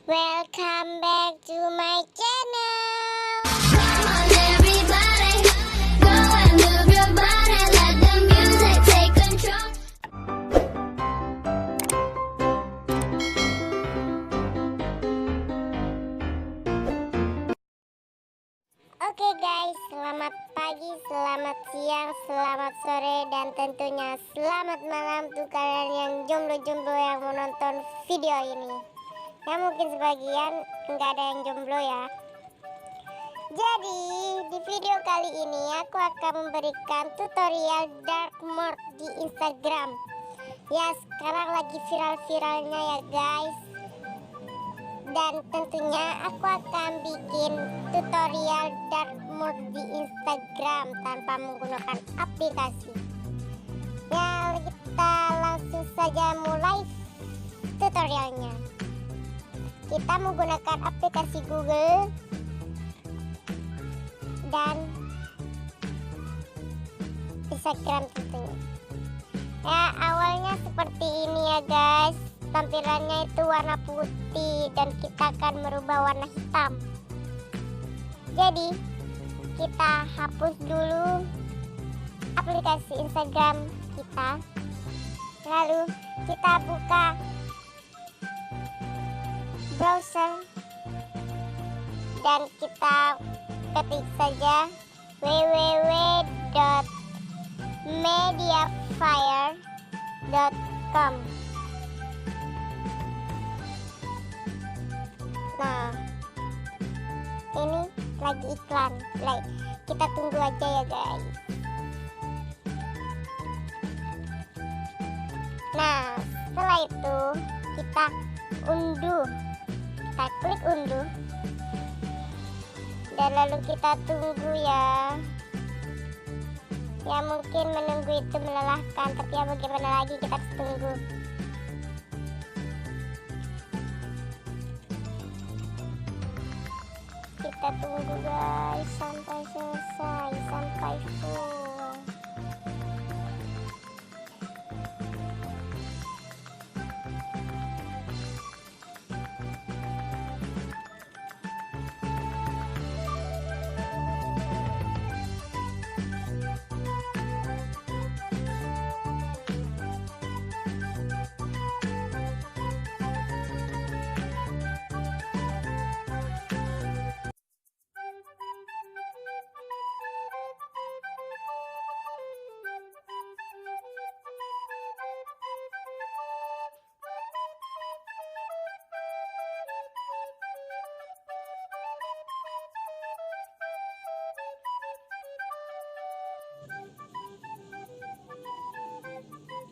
Welcome back to my channel. Come on everybody, go and move your body, let the music take control. Oke guys, selamat pagi, selamat siang, selamat sore, dan tentunya selamat malam untuk kalian yang jomblo-jomblo yang menonton video ini. Ya mungkin sebagian nggak ada yang jomblo ya. Jadi di video kali ini aku akan memberikan tutorial dark mode di Instagram. Ya sekarang lagi viral-viralnya ya guys. Dan tentunya aku akan bikin tutorial dark mode di Instagram tanpa menggunakan aplikasi. Ya kita langsung saja mulai tutorialnya. Kita menggunakan aplikasi Google dan Instagram tentunya. Ya awalnya seperti ini ya guys. Tampilannya itu warna putih dan kita akan merubah warna hitam. Jadi kita hapus dulu aplikasi Instagram kita. Lalu kita buka browser dan kita ketik saja www.mediafire.com. Nah, ini lagi iklan. Kita tunggu aja ya guys. Nah, setelah itu kita unduh. Kita klik unduh. Dan lalu kita tunggu ya. Ya mungkin menunggu itu melelahkan, tapi ya bagaimana lagi, kita harus tunggu. Kita tunggu guys sampai selesai, sampai full.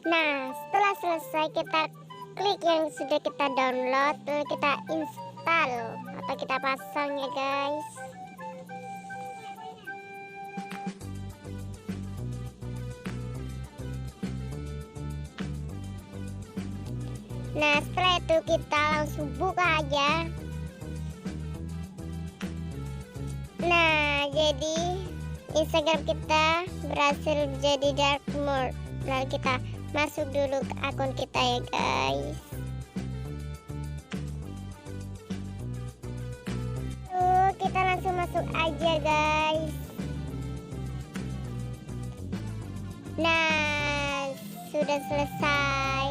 Nah, setelah selesai kita klik yang sudah kita download, lalu kita install atau kita pasang ya guys. Nah, setelah itu kita langsung buka aja. Nah, jadi Instagram kita berhasil menjadi dark mode. Lalu kita masuk dulu ke akun kita ya guys. Kita langsung masuk aja guys. Nah, sudah selesai.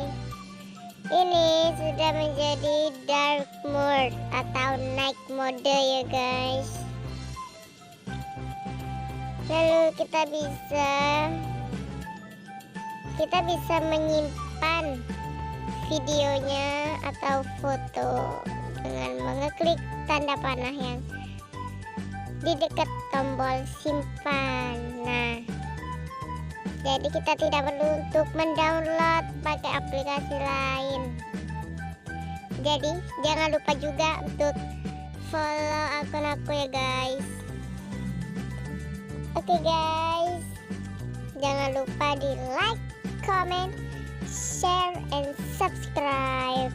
Ini sudah menjadi dark mode atau night mode ya guys. Lalu kita bisa menyimpan videonya atau foto dengan mengeklik tanda panah yang di dekat tombol simpan. Nah, jadi kita tidak perlu untuk mendownload pakai aplikasi lain. Jadi jangan lupa juga untuk follow akun aku ya guys. Oke guys, jangan lupa di like, comment, share, and subscribe.